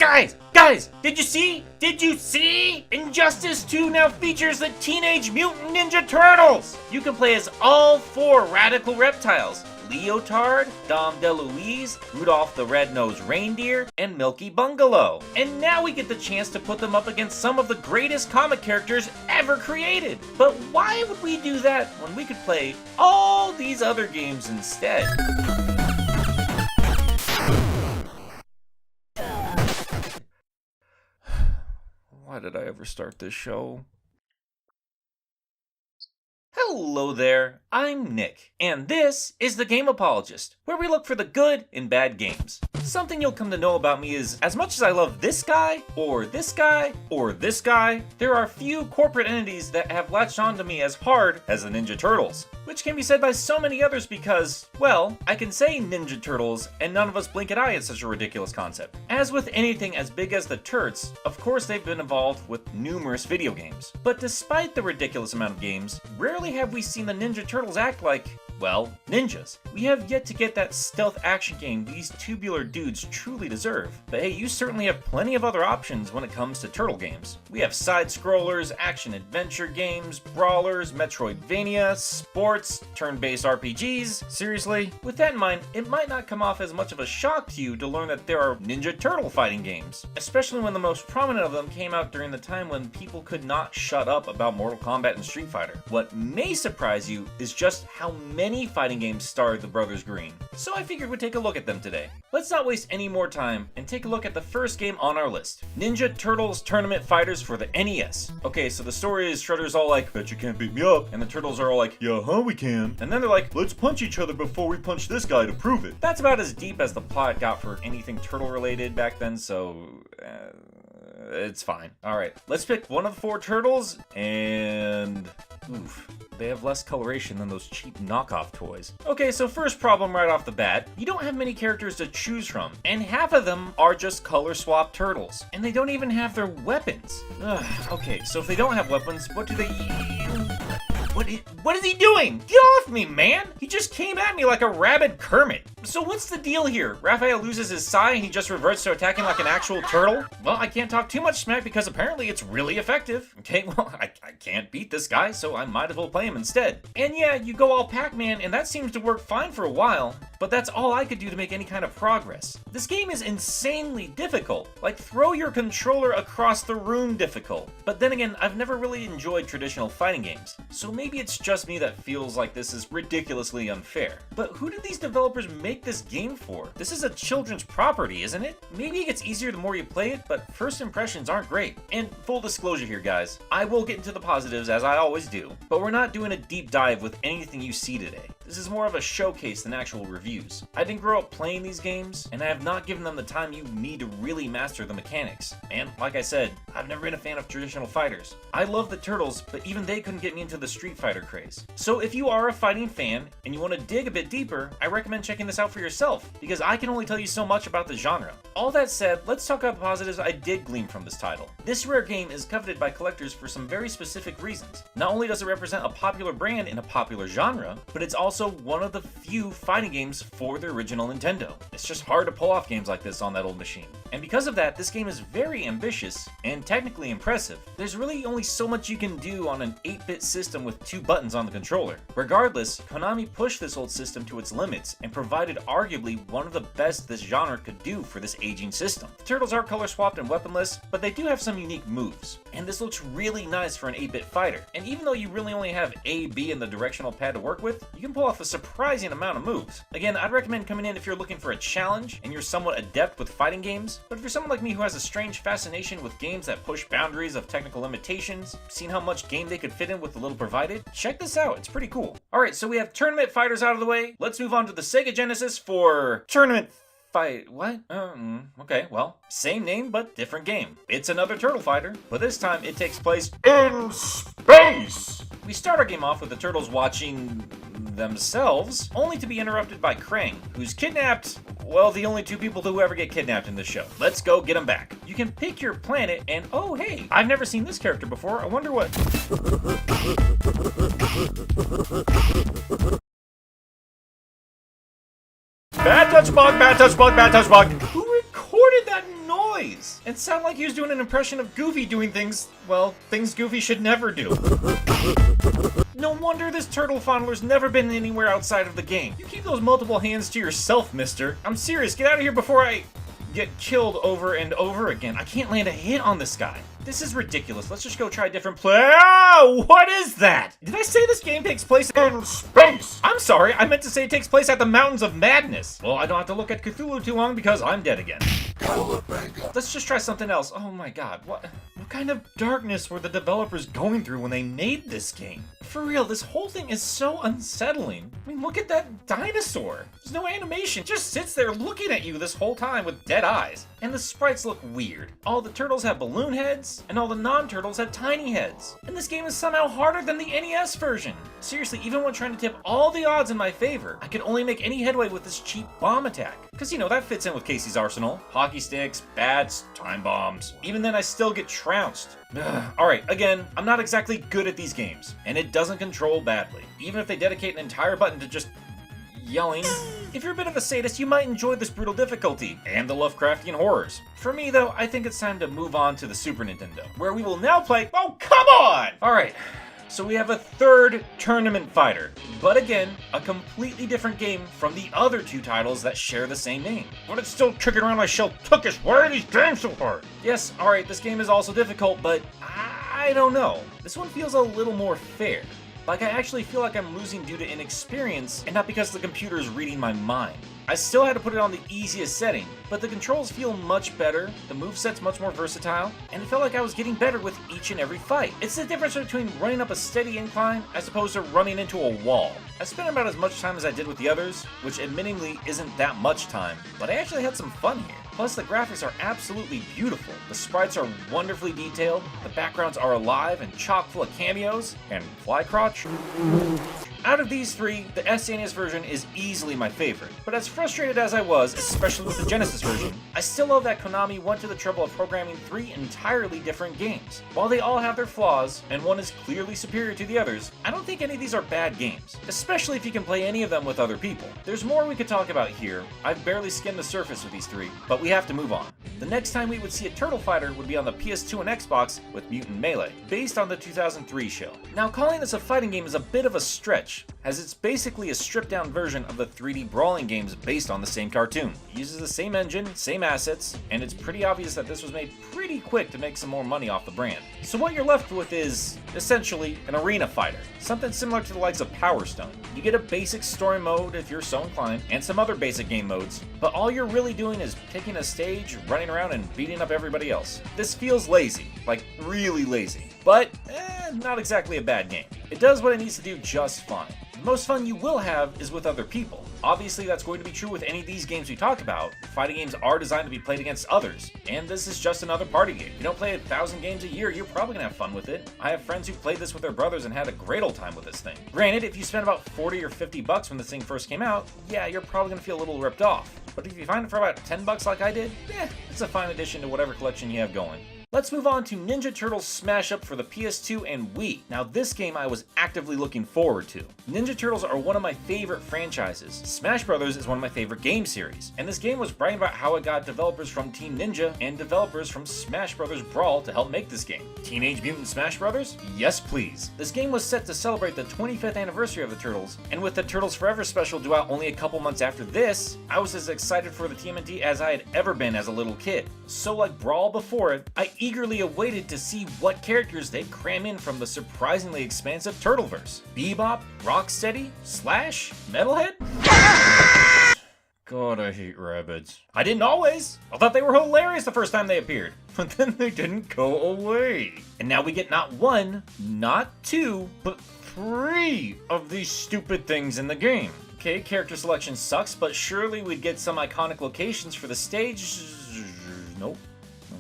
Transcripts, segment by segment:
Guys, did you see? Injustice 2 now features the Teenage Mutant Ninja Turtles! You can play as all 4 radical reptiles. Leotard, Dom DeLuise, Rudolph the Red-Nosed Reindeer, and Milky Bungalow. And now we get the chance to put them up against some of the greatest comic characters ever created. But why would we do that when we could play all these other games instead? Why did I ever start this show? Hello there, I'm Nick, and this is the Game Apologist, where we look for the good in bad games. Something you'll come to know about me is, as much as I love this guy, or this guy, or this guy, there are few corporate entities that have latched onto me as hard as the Ninja Turtles. Which can be said by so many others because, well, I can say Ninja Turtles and none of us blink an eye at such a ridiculous concept. As with anything as big as the Turts, of course they've been involved with numerous video games. But despite the ridiculous amount of games, rarely have we seen the Ninja Turtles act like, well, ninjas. We have yet to get that stealth action game these tubular dudes truly deserve. But hey, you certainly have plenty of other options when it comes to turtle games. We have side-scrollers, action-adventure games, brawlers, Metroidvania, sports, turn-based RPGs. Seriously? With that in mind, it might not come off as much of a shock to you to learn that there are Ninja Turtle fighting games, especially when the most prominent of them came out during the time when people could not shut up about Mortal Kombat and Street Fighter. What may surprise you is just how many fighting games starred the Brothers Green, so I figured we'd take a look at them today. Let's not waste any more time and take a look at the first game on our list, Ninja Turtles Tournament Fighters for the NES. Okay, so the story is Shredder's all like, bet you can't beat me up, and the Turtles are all like, yeah, we can. And then they're like, let's punch each other before we punch this guy to prove it. That's about as deep as the plot got for anything turtle related back then, so it's fine. Alright, let's pick one of the 4 turtles, and oof, they have less coloration than those cheap knockoff toys. Okay, so first problem right off the bat, you don't have many characters to choose from, and half of them are just color swap turtles, and they don't even have their weapons. Ugh, okay, so if they don't have weapons, what do they... What is he doing? Get off me, man! He just came at me like a rabid Kermit. So what's the deal here? Raphael loses his sai and he just reverts to attacking like an actual turtle? Well, I can't talk too much smack because apparently it's really effective. Okay, well, I can't beat this guy, so I might as well play him instead. And yeah, you go all Pac-Man and that seems to work fine for a while, but that's all I could do to make any kind of progress. This game is insanely difficult. Like, throw your controller across the room difficult. But then again, I've never really enjoyed traditional fighting games, so maybe it's just me that feels like this is ridiculously unfair. But who did these developers make this game for? This is a children's property, isn't it? Maybe it gets easier the more you play it, but first impressions aren't great. And full disclosure here, guys, I will get into the positives as I always do, but we're not doing a deep dive with anything you see today. This is more of a showcase than actual reviews. I didn't grow up playing these games, and I have not given them the time you need to really master the mechanics. And like I said, I've never been a fan of traditional fighters. I love the Turtles, but even they couldn't get me into the Street Fighter craze. So if you are a fighting fan, and you want to dig a bit deeper, I recommend checking this out for yourself, because I can only tell you so much about the genre. All that said, let's talk about the positives I did glean from this title. This rare game is coveted by collectors for some very specific reasons. Not only does it represent a popular brand in a popular genre, but it's also one of the few fighting games for the original Nintendo. It's just hard to pull off games like this on that old machine. And because of that, this game is very ambitious and technically impressive. There's really only so much you can do on an 8-bit system with 2 buttons on the controller. Regardless, Konami pushed this old system to its limits and provided arguably one of the best this genre could do for this aging system. The Turtles are color swapped and weaponless, but they do have some unique moves. And this looks really nice for an 8-bit fighter. And even though you really only have A, B, and the directional pad to work with, you can pull off a surprising amount of moves. Again, I'd recommend coming in if you're looking for a challenge and you're somewhat adept with fighting games, but if you're someone like me who has a strange fascination with games that push boundaries of technical limitations, seen how much game they could fit in with the little provided, check this out, it's pretty cool. Alright, so we have Tournament Fighters out of the way, let's move on to the Sega Genesis for Tournament what? Okay, well, same name but different game. It's another turtle fighter, but this time it takes place in space! We start our game off with the turtles watching themselves, only to be interrupted by Krang, who's kidnapped, well, the only 2 people who ever get kidnapped in this show. Let's go get them back. You can pick your planet, and oh hey, I've never seen this character before, I wonder what... Bad touch bug, bad touch bug, bad touch bug! Who recorded that noise? noise and sound like he was doing an impression of Goofy doing things, well, things Goofy should never do. No wonder this turtle fondler's never been anywhere outside of the game. You keep those multiple hands to yourself, mister. I'm serious, get out of here before I get killed over and over again. I can't land a hit on this guy. This is ridiculous. Let's just go try a different play. Oh, what is that? Did I say this game takes place in space? I'm sorry, I meant to say it takes place at the Mountains of Madness. Well, I don't have to look at Cthulhu too long because I'm dead again. Let's just try something else. Oh my god, what kind of darkness were the developers going through when they made this game? For real, this whole thing is so unsettling. I mean, look at that dinosaur. There's no animation, it just sits there looking at you this whole time with dead eyes. And the sprites look weird. All the turtles have balloon heads, and all the non-turtles have tiny heads. And this game is somehow harder than the NES version. Seriously, even when trying to tip all the odds in my favor, I could only make any headway with this cheap bomb attack. Cause you know, that fits in with Casey's arsenal. Hockey sticks, bats, time bombs. Even then I still get trounced. Alright, again, I'm not exactly good at these games, and it doesn't control badly. Even if they dedicate an entire button to just yelling. If you're a bit of a sadist, you might enjoy this brutal difficulty, and the Lovecraftian horrors. For me though, I think it's time to move on to the Super Nintendo, where we will now play— oh, come on! Alright, so we have a third tournament fighter, but again, a completely different game from the other two titles that share the same name. But it's still kicking around my shell tuckish. Why are these games so hard? Yes, alright, this game is also difficult, but I don't know. This one feels a little more fair. Like I actually feel like I'm losing due to inexperience, and not because the computer is reading my mind. I still had to put it on the easiest setting, but the controls feel much better, the moveset's much more versatile, and it felt like I was getting better with each and every fight. It's the difference between running up a steady incline as opposed to running into a wall. I spent about as much time as I did with the others, which admittingly isn't that much time, but I actually had some fun here. Plus, the graphics are absolutely beautiful. The sprites are wonderfully detailed, the backgrounds are alive and chock full of cameos, and fly crotch. Out of these three, the SNES version is easily my favorite, but as frustrated as I was, especially with the Genesis version, I still love that Konami went to the trouble of programming three entirely different games. While they all have their flaws, and one is clearly superior to the others, I don't think any of these are bad games, especially if you can play any of them with other people. There's more we could talk about here. I've barely skimmed the surface with these three, but we have to move on. The next time we would see a turtle fighter would be on the PS2 and Xbox with Mutant Melee, based on the 2003 show. Now, calling this a fighting game is a bit of a stretch, as it's basically a stripped-down version of the 3D brawling games based on the same cartoon. It uses the same engine, same assets, and it's pretty obvious that this was made pretty quick to make some more money off the brand. So what you're left with is, essentially, an arena fighter, something similar to the likes of Power Stone. You get a basic story mode if you're so inclined, and some other basic game modes, but all you're really doing is picking a stage, running around, and beating up everybody else. This feels lazy, like really lazy, but not exactly a bad game. It does what it needs to do just fine. The most fun you will have is with other people. Obviously, that's going to be true with any of these games we talk about. Fighting games are designed to be played against others, and this is just another party game. If you don't play 1,000 games a year, you're probably gonna have fun with it. I have friends who played this with their brothers and had a great old time with this thing. Granted, if you spent about 40 or 50 bucks when this thing first came out, yeah, you're probably gonna feel a little ripped off. But if you find it for about 10 bucks like I did, it's a fine addition to whatever collection you have going. Let's move on to Ninja Turtles Smash Up for the PS2 and Wii. Now this game I was actively looking forward to. Ninja Turtles are one of my favorite franchises. Smash Brothers is one of my favorite game series. And this game was bragging about how it got developers from Team Ninja and developers from Smash Brothers Brawl to help make this game. Teenage Mutant Smash Brothers? Yes please. This game was set to celebrate the 25th anniversary of the Turtles, and with the Turtles Forever special due out only a couple months after this, I was as excited for the TMNT as I had ever been as a little kid. So like Brawl before it, I eagerly awaited to see what characters they'd cram in from the surprisingly expansive Turtleverse. Bebop, Rocksteady, Slash, Metalhead? God, I hate rabbits. I didn't always. I thought they were hilarious the first time they appeared, but then they didn't go away. And now we get not one, not two, but three of these stupid things in the game. Okay, character selection sucks, but surely we'd get some iconic locations for the stage. Nope.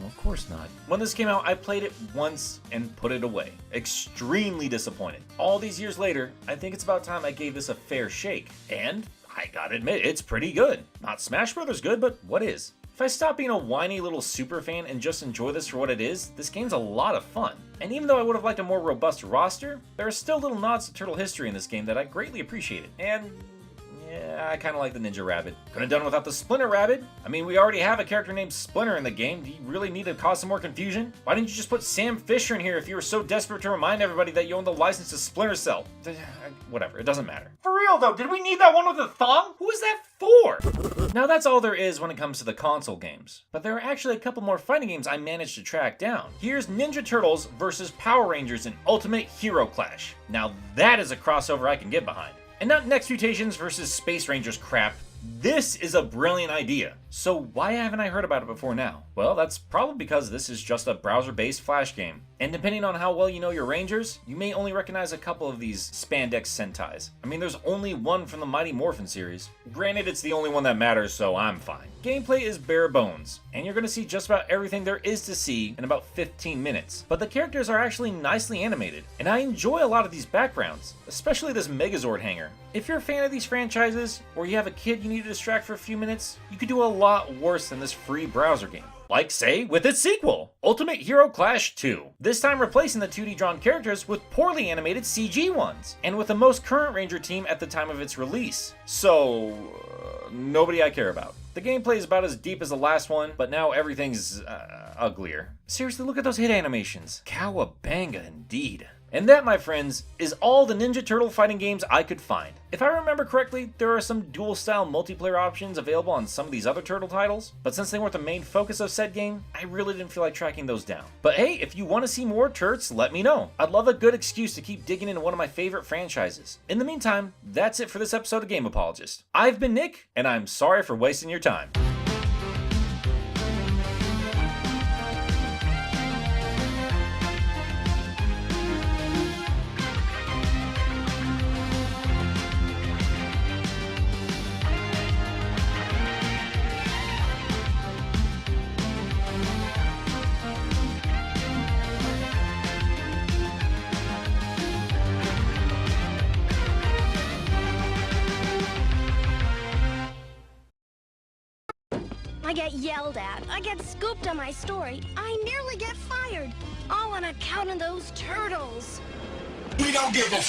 No, of course not. When this came out, I played it once and put it away. Extremely disappointed. All these years later, I think it's about time I gave this a fair shake. And I gotta admit, it's pretty good. Not Smash Brothers good, but what is? If I stop being a whiny little super fan and just enjoy this for what it is, this game's a lot of fun. And even though I would have liked a more robust roster, there are still little nods to Turtle history in this game that I greatly appreciated. And Yeah, I kind of like the Ninja Rabbit. Could have done without the Splinter Rabbit. I mean, we already have a character named Splinter in the game. Do you really need to cause some more confusion? Why didn't you just put Sam Fisher in here if you were so desperate to remind everybody that you own the license to Splinter Cell? Whatever, it doesn't matter. For real though, did we need that one with a thong? Who is that for? Now that's all there is when it comes to the console games. But there are actually a couple more fighting games I managed to track down. Here's Ninja Turtles versus Power Rangers in Ultimate Hero Clash. Now that is a crossover I can get behind. And not Next Mutations versus Space Rangers crap. This is a brilliant idea. So why haven't I heard about it before now? Well, that's probably because this is just a browser-based Flash game. And depending on how well you know your Rangers, you may only recognize a couple of these spandex Sentais. I mean, there's only one from the Mighty Morphin series. Granted, it's the only one that matters, so I'm fine. Gameplay is bare bones, and you're going to see just about everything there is to see in about 15 minutes. But the characters are actually nicely animated, and I enjoy a lot of these backgrounds, especially this Megazord hanger. If you're a fan of these franchises, or you have a kid you need to distract for a few minutes, you could do a lot worse than this free browser game. Like, say, with its sequel, Ultimate Hero Clash 2. This time replacing the 2D drawn characters with poorly animated CG ones, and with the most current Ranger team at the time of its release. So, nobody I care about. The gameplay is about as deep as the last one, but now everything's uglier. Seriously, look at those hit animations. Cowabunga indeed. And that, my friends, is all the Ninja Turtle fighting games I could find. If I remember correctly, there are some dual-style multiplayer options available on some of these other Turtle titles, but since they weren't the main focus of said game, I really didn't feel like tracking those down. But hey, if you want to see more Turts, let me know. I'd love a good excuse to keep digging into one of my favorite franchises. In the meantime, that's it for this episode of Game Apologist. I've been Nick, and I'm sorry for wasting your time. I get yelled at. I get scooped on my story. I nearly get fired. All on account of those turtles. We don't give a